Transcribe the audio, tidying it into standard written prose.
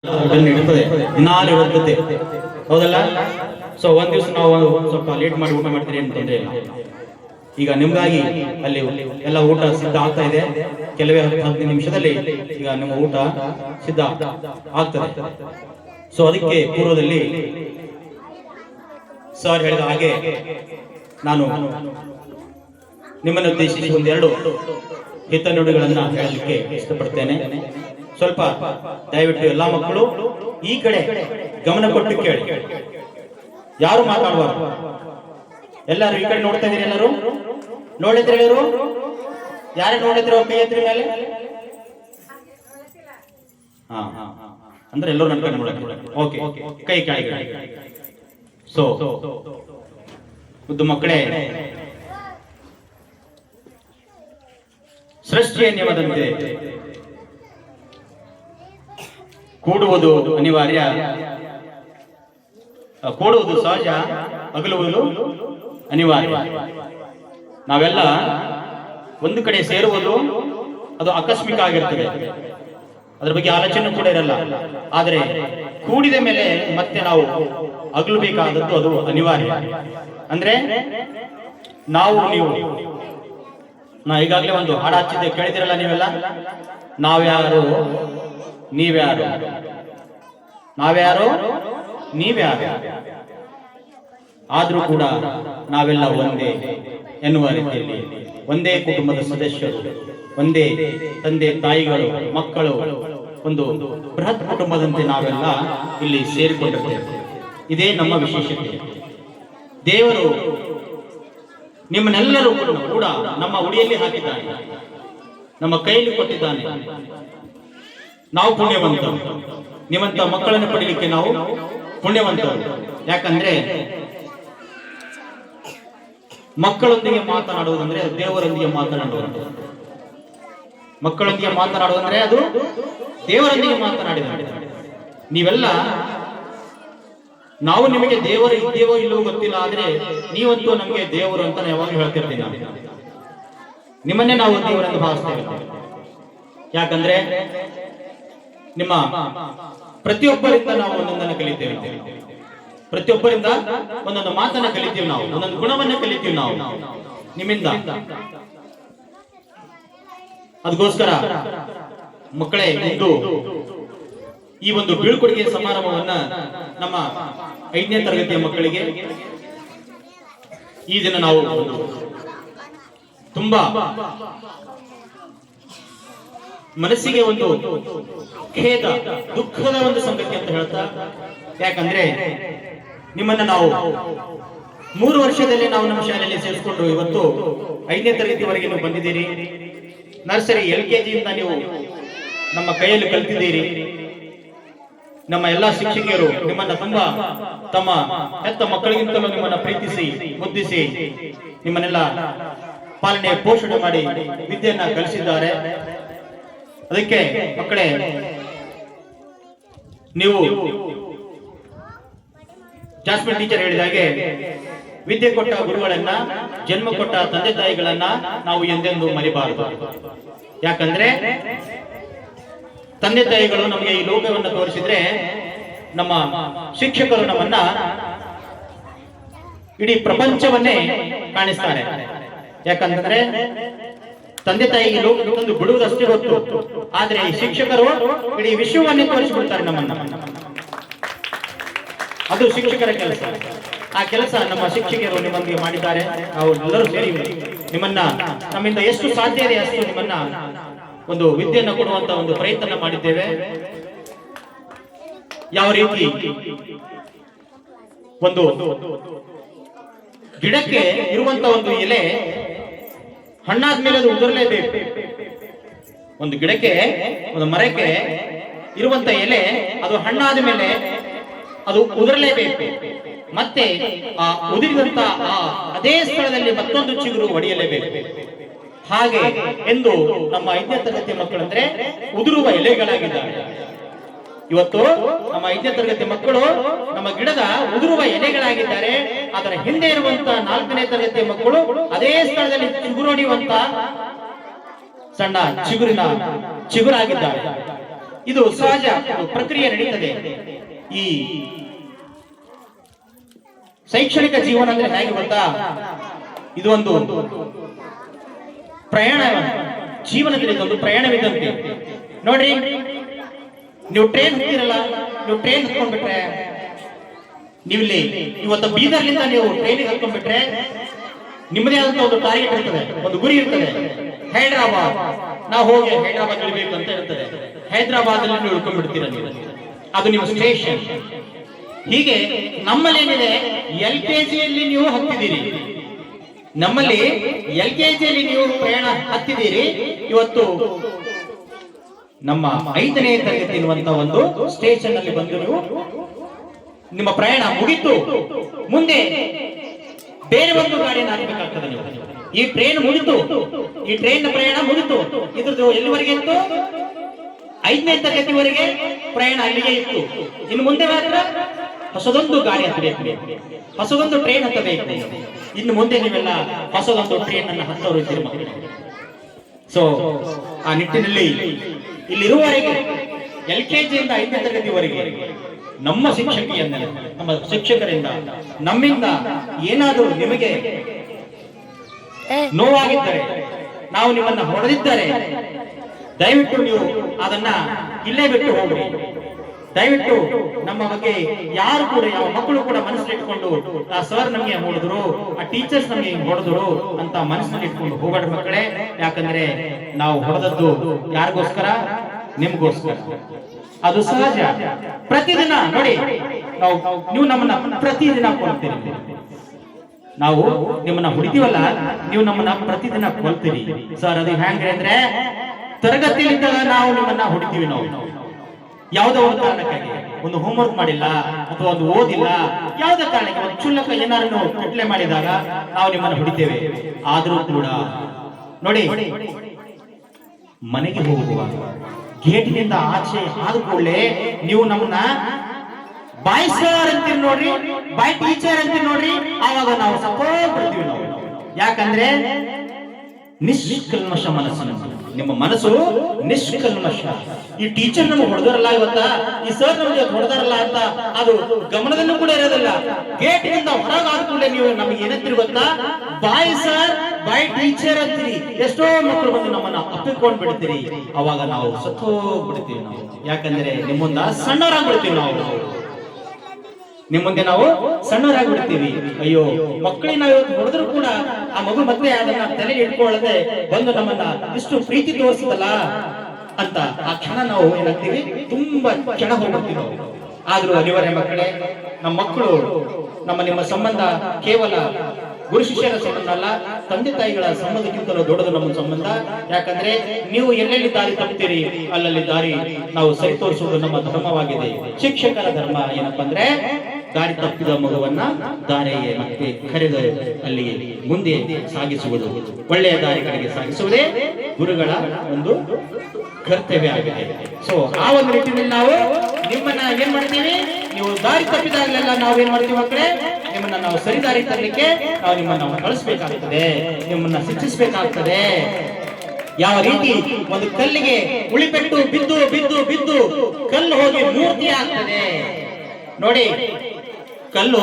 ಇರ್ತದೆ, ದಿನಾಲು ಇರುತ್ತೆ, ಹೌದಲ್ಲ? ಸೊ ಒಂದ್ ದಿವಸ ನಾವು ಸ್ವಲ್ಪ ಲೇಟ್ ಮಾಡಿ ಊಟ ಮಾಡ್ತೀರಿ ಏನು ತೊಂದರೆ ಇಲ್ಲ. ಈಗ ನಿಮ್ಗಾಗಿ ಅಲ್ಲಿ ಎಲ್ಲ ಊಟ ಸಿದ್ಧ ಆಗ್ತಾ ಇದೆ. ಕೆಲವೇ 15 ನಿಮಿಷದಲ್ಲಿ ಈಗ ನಿಮ್ಮ ಊಟ ಸಿದ್ಧ ಆಗ್ತದೆ. ಸೊ ಅದಕ್ಕೆ ಪೂರ್ವದಲ್ಲಿ ಸರ್ ಹೇಳಿದ ಹಾಗೆ ನಾನು ನಿಮ್ಮನ್ನು ಉದ್ದೇಶಿಸಿ ಒಂದೆರಡು ಹಿತನುಡಿಗಳನ್ನ ಹೇಳಲಿಕ್ಕೆ ಇಷ್ಟಪಡ್ತೇನೆ. ಸ್ವಲ್ಪ ದಯವಿಟ್ಟು ಎಲ್ಲಾ ಮಕ್ಕಳು ಈ ಕಡೆ ಗಮನ ಕೊಟ್ಟು ಕೇಳಿ, ಯಾರು ಮಾತಾಡಬಾರ್ದು. ಎಲ್ಲರೂ ಈ ಕಡೆ ನೋಡ್ತಾ ಇದೀರಿ? ಎಲ್ಲರೂ ನೋಡಿದ್ರೆ ಎಲ್ಲರೂ ಯಾರೇ ನೋಡಿದ್ರು ಕೈ ಎತ್ತರ ಮೇಲೆ. ಹಾ ಅಂದ್ರೆ ಎಲ್ಲರೂ ನನ್ನ ಕಡೆ ನೋಡಕ್ಕೆ. ಓಕೆ, ಕೈ ಕೆಳಗೆ. ಸೊ ಮುದ್ದು ಮಕ್ಕಳೇ, ಸೃಷ್ಟಿಯ ನಿಯಮದಂತೆ ಕೂಡುವುದು ಅನಿವಾರ್ಯ, ಕೂಡುವುದು ಸಹಜ, ಅಗಲುವುದು ಅನಿವಾರ್ಯ. ನಾವೆಲ್ಲ ಒಂದು ಕಡೆ ಸೇರುವುದು ಅದು ಆಕಸ್ಮಿಕ ಆಗಿರ್ತದೆ, ಅದ್ರ ಬಗ್ಗೆ ಆಲೋಚನೆ ಕೂಡ ಇರಲ್ಲ. ಆದರೆ ಕೂಡಿದ ಮೇಲೆ ಮತ್ತೆ ನಾವು ಅಗಲಬೇಕಾದದ್ದು ಅದು ಅನಿವಾರ್ಯ. ಅಂದ್ರೆ ನಾವು ನೀವು ನಾ ಈಗಾಗಲೇ ಒಂದು ಹಾಡು ಹಚ್ಚಿದ್ದೆ, ಕೇಳಿದಿರಲ್ಲ ನೀವೆಲ್ಲ. ನಾವ್ಯಾರು ನೀವ್ಯಾರು, ನಾವ್ಯಾರು ನೀವ್ಯಾರು, ಆದ್ರೂ ಕೂಡ ನಾವೆಲ್ಲ ಒಂದೇ ಎನ್ನುವ ರೀತಿಯಲ್ಲಿ ಒಂದೇ ಕುಟುಂಬದ ಸದಸ್ಯರು, ಒಂದೇ ತಂದೆ ತಾಯಿಗಳು, ಮಕ್ಕಳು, ಒಂದು ಬೃಹತ್ ಕುಟುಂಬದಂತೆ ನಾವೆಲ್ಲ ಇಲ್ಲಿ ಸೇರಿಕೊಂಡಿರ್ತೇವೆ. ಇದೇ ನಮ್ಮ ವಿಶೇಷತೆ. ದೇವರು ನಿಮ್ಮನ್ನೆಲ್ಲರೂ ಕೂಡ ನಮ್ಮ ಉಡಿಯಲ್ಲಿ ಹಾಕಿದ್ದಾನೆ, ನಮ್ಮ ಕೈಯಲ್ಲಿ ಕೊಟ್ಟಿದ್ದಾನೆ. ನಾವು ಪುಣ್ಯವಂತರು, ನಿಮ್ಮಂತ ಮಕ್ಕಳನ್ನು ಪಡೀಲಿಕ್ಕೆ ನಾವು ಪುಣ್ಯವಂತರು. ಯಾಕಂದ್ರೆ ಮಕ್ಕಳೊಂದಿಗೆ ಮಾತನಾಡುವುದಂದ್ರೆ ದೇವರೊಂದಿಗೆ ಮಾತನಾಡುವುದು. ಮಕ್ಕಳೊಂದಿಗೆ ಮಾತನಾಡುವುದಂದ್ರೆ ಅದು ದೇವರೊಂದಿಗೆ ಮಾತನಾಡಿದ. ನೀವೆಲ್ಲ ನಾವು ನಿಮಗೆ ದೇವರು ಇದ್ದೇವೋ ಇಲ್ಲವೋ ಗೊತ್ತಿಲ್ಲ, ಆದ್ರೆ ನೀವಂತೂ ನಮಗೆ ದೇವರು ಅಂತ ಯಾವಾಗ ಹೇಳ್ತಿರ್ತೀನಿ. ನಿಮ್ಮನ್ನೇ ನಾವು ದೇವರೆಂದು ಭಾವಿಸ್ತೇವೆ. ಯಾಕಂದ್ರೆ ನಿಮ್ಮ ಪ್ರತಿಯೊಬ್ಬರಿಂದ ನಾವು ಒಂದೊಂದನ್ನು ಕಲಿತೇವೆ. ಪ್ರತಿಯೊಬ್ಬರಿಂದ ಒಂದೊಂದು ಮಾತನ್ನ ಕಲಿತೀವಿ, ನಾವು ಒಂದೊಂದು ಗುಣವನ್ನ ಕಲಿತೀವಿ ನಾವು ನಿಮ್ಮಿಂದ. ಅದಕ್ಕೋಸ್ಕರ ಮಕ್ಕಳೇ, ಇಂದು ಈ ಒಂದು ಬೀಳ್ಕೊಡುಗೆ ಸಮಾರಂಭವನ್ನ ನಮ್ಮ 5ನೇ ತರಗತಿಯ ಮಕ್ಕಳಿಗೆ ಈ ದಿನ ನಾವು ತುಂಬಾ ಮನಸ್ಸಿಗೆ ಒಂದು ಖೇದ, ದುಃಖದ ಒಂದು ಸಂಗತಿ ಅಂತ ಹೇಳ್ತಾ. ಯಾಕಂದ್ರೆ ನಿಮ್ಮನ್ನ ನಾವು 3 ವರ್ಷದಲ್ಲಿ ನಾವು ನಮ್ಮ ಶಾಲೆಯಲ್ಲಿ ಸೇರಿಸಿಕೊಂಡು ಇವತ್ತು 5ನೇ ತರಗತಿವರೆಗೆ ನೀವು ಬಂದಿದ್ದೀರಿ. ನರ್ಸರಿ LKG ಇಂದ ನೀವು ನಮ್ಮ ಕೈಯಲ್ಲಿ ಕಲ್ತಿದ್ದೀರಿ. ನಮ್ಮ ಎಲ್ಲಾ ಶಿಕ್ಷಕಿಯರು ನಿಮ್ಮನ್ನ ತುಂಬಾ ತಮ್ಮ ಹೆತ್ತ ಮಕ್ಕಳಿಗಿಂತಲೂ ನಿಮ್ಮನ್ನ ಪ್ರೀತಿಸಿ ಮುದ್ದಿಸಿ ನಿಮ್ಮನ್ನೆಲ್ಲ ಪಾಲನೆ ಪೋಷಣೆ ಮಾಡಿ ವಿದ್ಯೆಯನ್ನ ಕಲಿಸಿದ್ದಾರೆ. ಅದಕ್ಕೆ ಮಕ್ಕಳೇ, ನೀವು ಜಾಸ್ಮಿನ್ ಟೀಚರ್ ಹೇಳಿದಾಗೆ ವಿದ್ಯೆ ಕೊಟ್ಟ ಗುರುಗಳನ್ನ, ಜನ್ಮ ಕೊಟ್ಟ ತಂದೆ ತಾಯಿಗಳನ್ನ ನಾವು ಎಂದೆಂದೂ ಮರಿಬಾರದು. ಯಾಕಂದ್ರೆ ತಂದೆ ತಾಯಿಗಳು ನಮಗೆ ಈ ಲೋಕವನ್ನು ತೋರಿಸಿದ್ರೆ, ನಮ್ಮ ಶಿಕ್ಷಕರು ನಮ್ಮನ್ನ ಇಡೀ ಪ್ರಪಂಚವನ್ನೇ ಕಾಣಿಸ್ತಾರೆ. ಯಾಕಂತಂದ್ರೆ ತಂದೆ ತಾಯಿ ಈ ಲೋಕವನ್ನು ಬಿಡುವುದಷ್ಟೇ ಗೊತ್ತು, ಆದ್ರೆ ಈ ಶಿಕ್ಷಕರು ಇಡೀ ವಿಶ್ವವನ್ನೇ ತೋರಿಸಿಬಿಡ್ತಾರೆ ನಮ್ಮನ್ನ. ಅದು ಶಿಕ್ಷಕರ ಕೆಲಸ. ಆ ಕೆಲಸ ನಮ್ಮ ಶಿಕ್ಷಕರು ನಿಮ್ಮೊಂದಿಗೆ ಮಾಡಿದ್ದಾರೆ. ನಾವು ಎಲ್ಲರೂ ಸೇರಿ ನಿಮ್ಮನ್ನ ನಮ್ಮಿಂದ ಎಷ್ಟು ಸಾಧ್ಯ ಇದೆ ಅಷ್ಟು ನಿಮ್ಮನ್ನ ಒಂದು ವಿದ್ಯೆಯನ್ನು ಕೊಡುವಂತ ಒಂದು ಪ್ರಯತ್ನ ಮಾಡಿದ್ದೇವೆ. ಯಾವ ರೀತಿ ಒಂದು ಗಿಡಕ್ಕೆ ಇರುವಂತ ಒಂದು ಎಲೆ ಹಣ್ಣಾದ್ಮೇಲೆ ಅದು ಉದುರಲೇಬೇಕು. ಒಂದು ಗಿಡಕ್ಕೆ, ಒಂದು ಮರಕ್ಕೆ ಇರುವಂತ ಎಲೆ ಅದು ಹಣ್ಣಾದ ಮೇಲೆ ಅದು ಉದುರಲೇಬೇಕು. ಮತ್ತೆ ಆ ಉದುರಿದಂತ ಅದೇ ಸ್ಥಳದಲ್ಲಿ ಮತ್ತೊಂದು ಚಿಗುರು ಒಡೆಯಲೇಬೇಕು. ಹಾಗೆ ಎಂದು ನಮ್ಮ 5ನೇ ತರಗತಿ ಮಕ್ಕಳಂದ್ರೆ ಉದುರುವ ಎಲೆಗಳಾಗಿದ್ದಾರೆ. ಇವತ್ತು ನಮ್ಮ 5ನೇ ತರಗತಿ ಮಕ್ಕಳು ನಮ್ಮ ಗಿಡದ ಉದುರುವ ಎಲೆಗಳಾಗಿದ್ದಾರೆ. ಅದರ ಹಿಂದೆ ಇರುವಂತ 4ನೇ ತರಗತಿ ಮಕ್ಕಳು ಅದೇ ಸ್ಥಳದಲ್ಲಿ ಚಿಗುರೊಡೆಯುವಂತ ಸಣ್ಣ ಚಿಗುರಾಗಿದ್ದಾರೆ. ಇದು ಸಹಜ ಪ್ರಕ್ರಿಯೆ ನಡೀತದೆ. ಈ ಶೈಕ್ಷಣಿಕ ಜೀವನ ಅಂದ್ರೆ ಹೇಗೆ ಗೊತ್ತಾ, ಇದು ಒಂದು ಪ್ರಯಾಣ, ಜೀವನದಲ್ಲಿ ಇದೊಂದು ಪ್ರಯಾಣವಿದ್ದಂತೆ. ನೋಡ್ರಿ, ನೀವು ಟ್ರೈನ್ ಹತ್ತಿರಲ್ಲ, ನೀವು ಟ್ರೈನ್ ಹತ್ಕೊಂಡ್ಬಿಟ್ರೆ, ನೀವಿಲ್ಲಿ ಇವತ್ತು ಬೀದರ್ಲಿಂದ ನೀವು ಟ್ರೈನಿಗೆ ಹತ್ಕೊಂಡ್ಬಿಟ್ರೆ ನಿಮ್ಮದೇ ಆದಂತ ಒಂದು ಟಾರ್ಗೆಟ್ ಇರ್ತದೆ, ಒಂದು ಗುರಿ ಇರ್ತದೆ. ಹೈದರಾಬಾದ್, ನಾವು ಹೋಗಿ ಹೈದರಾಬಾದ್ ಇಳಬೇಕು ಅಂತ ಇರ್ತದೆ. ಹೈದರಾಬಾದ್ ಅಲ್ಲಿ ನೀವು ಉಳ್ಕೊಂಡ್ಬಿಡ್ತೀರ, ನೀವು ಅದು ನಿಮ್ಮ ಸ್ಟೇಷನ್. ಹೀಗೆ ನಮ್ಮಲ್ಲಿ ಏನಿದೆ, LKG ನೀವು ಹತ್ತಿದ್ದೀರಿ, ನಮ್ಮಲ್ಲಿ LKG ನೀವು ಪ್ರಯಾಣ ಹತ್ತಿದ್ದೀರಿ. ಇವತ್ತು ನಮ್ಮ 5ನೇ ತರಗತಿ ಎನ್ನುವಂತ ಒಂದು ಸ್ಟೇಷನ್ ಅಲ್ಲಿ ಬಂದು ನೀವು ನಿಮ್ಮ ಪ್ರಯಾಣ ಮುಗಿತು. ಮುಂದೆ ಬೇರೆ ಒಂದು ಗಾಡಿಯನ್ನು ಹಾಕಬೇಕಾಗ್ತದೆ. ನೀವು ಈ ಟ್ರೈನ್ ಮುಗಿತು, ಈ ಟ್ರೈನ್ ಪ್ರಯಾಣ ಮುಗಿತು. ಇದ್ರದ್ದು ಎಲ್ಲಿವರೆಗೆ ಇತ್ತು? 5ನೇ ತರಗತಿವರೆಗೆ ಪ್ರಯಾಣ ಅಲ್ಲಿಗೆ ಇತ್ತು. ಇನ್ನು ಮುಂದೆ ಮಾತ್ರ ಹೊಸದೊಂದು ಗಾಡಿ ಹತ್ತಬೇಕು, ಹೊಸದೊಂದು ಟ್ರೈನ್ ಹತ್ತಬೇಕು. ಇನ್ನು ಮುಂದೆ ನೀವೆಲ್ಲ ಹೊಸದೊಂದು ಟ್ರೈನ್ ಅನ್ನು ಹತ್ತವರು ಇದ್ದೀರಿ ಮಕ್ಕಳು. ಸೊ ಆ ನಿಟ್ಟಿನಲ್ಲಿ ಇಲ್ಲಿರುವವರೆಗೆ LKG ಇಂದ 5ನೇ ತರಗತಿವರೆಗೆ ನಮ್ಮ ಶಿಕ್ಷಕಿಯಿಂದ, ನಮ್ಮ ಶಿಕ್ಷಕರಿಂದ, ನಮ್ಮಿಂದ ಏನಾದರೂ ನಿಮಗೆ ನೋವಾಗಿದ್ದರೆ, ನಾವು ನಿಮ್ಮನ್ನ ಹೊಡೆದಿದ್ದರೆ, ದಯವಿಟ್ಟು ನೀವು ಅದನ್ನ ಇಲ್ಲೇ ಬಿಟ್ಟು ಹೋಗ್ರಿ. ದಯವಿಟ್ಟು ನಮ್ಮ ಬಗ್ಗೆ ಯಾರು ಕೂಡ, ಯಾವ ಮಕ್ಕಳು ಕೂಡ ಮನಸ್ಸಲ್ಲಿ ಇಟ್ಕೊಂಡು ಆ ಸರ್ ನಮಗೆ ಹೊಡೆದ್ರು, ಆ ಟೀಚರ್ಸ್ ನಮಗೆ ಹೊಡೆದ್ರು ಅಂತ ಮನಸ್ಸಿನಲ್ಲಿ ಇಟ್ಕೊಂಡು ಹೋಗಬೇಡ ಮಕ್ಕಳೇ. ಯಾಕಂದ್ರೆ ನಾವು ಹೊಡೆದದ್ದು ಯಾರಿಗೋಸ್ಕರ? ನಿಮ್ಗೋಸ್ಕರ. ಅದು ಸಹಜ. ಪ್ರತಿದಿನ ನೋಡಿ, ನೀವು ನಮ್ಮನ್ನ ಪ್ರತಿದಿನ ಕೊಲ್ತೀರಿ. ನಾವು ನಿಮ್ಮನ್ನ ಹೊಡಿತೀವಲ್ಲ, ನೀವು ನಮ್ಮನ್ನ ಪ್ರತಿದಿನ ಕೊಲ್ತೀರಿ ಸರ್. ಅದು ಹೆಂಗ್ರೆ ಅಂದ್ರೆ, ತರಗತಿಯಲ್ಲಿದ್ದಾಗ ನಾವು ನಿಮ್ಮನ್ನ ಹೊಡಿತೀವಿ. ನಾವು ಯಾವುದೋ ಒಂದು ಕಾರಣಕ್ಕಾಗಿ, ಒಂದು ಹೋಮ್ವರ್ಕ್ ಮಾಡಿಲ್ಲ ಅಥವಾ ಒಂದು ಓದಿಲ್ಲ, ಯಾವುದೇ ಕಾರಣಕ್ಕೆ ಒಂದು ಕ್ಷುಲ್ಲಕ ಏನಾದ್ರು ಕಟ್ಲೆ ಮಾಡಿದಾಗ ನಾವು ನಿಮ್ಮನ್ನ ಹೊಡಿತೇವೆ. ಆದ್ರೂ ಕೂಡ ನೋಡಿ, ಮನೆಗೆ ಹೋಗುವಾಗ ಗೇಟಿನಿಂದ ಆಚೆ ಆದ ಕೂಡಲೇ ನೀವು ನಮ್ಮನ್ನ ಬಾಯ್ ಸರ್ ಅಂತೀರಿ ನೋಡ್ರಿ, ಬಾಯ್ ಟೀಚರ್ ಅಂತೀರಿ ನೋಡ್ರಿ, ಆವಾಗ ನಾವು ಸಪೋರ್ಟ್ ಬರ್ತೀವಿ ನಾವು. ಯಾಕಂದ್ರೆ ನಿಷ್ಕಲ್ಮಶ ಮನಸ್ಸು, ನಿಮ್ಮ ಮನಸ್ಸು ನಿಷ್ಕಲ್ಮಶ. ಈ ಟೀಚರ್ ನಮಗೆ ಹೊಡೆದರಲ್ಲ ಇವತ್ತ, ಈ ಸರ್ ನಮಗೆ ಹೊಡೆದಾರಲ್ಲ ಅಂತ ಅದು ಗಮನದಲ್ಲೂ ಕೂಡ ಇರೋದಿಲ್ಲ. ಗೇಟಿನಿಂದ ಹೊರಗಾದ ಕೂಡಲೇ ನೀವು ನಮಗೆ ಏನಂತೀರಿ ಗೊತ್ತಾ? ಬಾಯ್ ಸರ್, ಬಾಯ್ ಟೀಚರ್ ಅಂತೀರಿ. ಎಷ್ಟೋ ಮಕ್ಕಳು ಬಂದು ನಮ್ಮನ್ನ ಅಪ್ಪಿಕೊಂಡ್ ಬಿಡ್ತೀರಿ. ಅವಾಗ ನಾವು ಸತ್ತೋಗ್ಬಿಡ್ತೀವಿ ನಾವು. ಯಾಕಂದ್ರೆ ನಿಮ್ಮುಂದ ಸಣ್ಣವರಾಗ್ಬಿಡ್ತೀವಿ ನಾವು, ನಿಮ್ಮ ಮುಂದೆ ನಾವು ಸಣ್ಣವರಾಗ್ಬಿಡ್ತೀವಿ. ಅಯ್ಯೋ, ಮಕ್ಕಳಿಗೆ ನಾವು ಹೊಡೆದ್ರು ಕೂಡ ಆ ಮಗು ಮತ್ತೆ ಅದನ್ನ ತಲೆಗೆ ಇಟ್ಕೊಳ್ಳದೆ ಬಂದು ನಮ್ಮನ್ನ ಇಷ್ಟು ಪ್ರೀತಿ ತೋರಿಸ್ತಲ್ಲ ಅಂತ ಆ ಕ್ಷಣ ನಾವು ಏನಾಗ್ತೀವಿ, ತುಂಬಾ ಕ್ಷಣ ಹೋಗ್ಬಿಡ್ತೀವಿ ನಾವು. ಆದ್ರೂ ಅನಿವಾರ್ಯ ಮಕ್ಕಳೇ, ನಮ್ಮ ಮಕ್ಕಳು, ನಿಮ್ಮ ಸಂಬಂಧ ಕೇವಲ ಗುರು ಶಿಷ್ಯರ ಸಂಬಂಧ ಅಲ್ಲ, ತಂದೆ ತಾಯಿಗಳ ಸಂಬಂಧಕ್ಕಿಂತಲೂ ದೊಡ್ಡದು ನಮ್ಮ ಸಂಬಂಧ. ಯಾಕಂದ್ರೆ ನೀವು ಎಲ್ಲೆಲ್ಲಿ ದಾರಿ ತಪ್ಪುತ್ತೀರಿ ಅಲ್ಲಲ್ಲಿ ದಾರಿ ನಾವು ಸರಿ ತೋರಿಸುವುದು ನಮ್ಮ ಧರ್ಮವಾಗಿದೆ. ಶಿಕ್ಷಕರ ಧರ್ಮ ಏನಪ್ಪಾ ಅಂದ್ರೆ, ದಾರಿ ತಪ್ಪಿದ ಮಗುವನ್ನ ದಾರಿಗೆ ಮತ್ತೆ ಕರೆದು ಅಲ್ಲಿಗೆ ಮುಂದೆ ಸಾಗಿಸುವುದು, ಒಳ್ಳೆಯ ದಾರಿ ಕಡೆಗೆ ಸಾಗಿಸುವುದೇ ಗುರುಗಳ ಒಂದು ಕರ್ತವ್ಯ ಆಗಿದೆ. ಸೊ ಆ ಒಂದು ನಿಟ್ಟಿನಲ್ಲಿ ನಾವು ನಿಮ್ಮನ್ನ ಏನ್ ಮಾಡ್ತೀವಿ, ನೀವು ದಾರಿ ತಪ್ಪಿದಾಗಲೆಲ್ಲ ನಾವೇನ್ ಮಾಡ್ತೀವಿ ಮಕ್ಕಳೇ, ನಿಮ್ಮನ್ನ ನಾವು ಸರಿ ದಾರಿ ತರಲಿಕ್ಕೆ ನಾವು ನಿಮ್ಮನ್ನ ಕಳಿಸ್ಬೇಕಾಗ್ತದೆ, ನಿಮ್ಮನ್ನ ಶಿಕ್ಷಿಸಬೇಕಾಗ್ತದೆ. ಯಾವ ರೀತಿ ಒಂದು ಕಲ್ಲಿಗೆ ಉಳಿಪೆಟ್ಟು ಬಿದ್ದು ಬಿದ್ದು ಬಿದ್ದು ಕಲ್ಲು ಹೋಗಿ ಮೂರ್ತಿ ಆಗ್ತದೆ ನೋಡಿ. ಕಲ್ಲು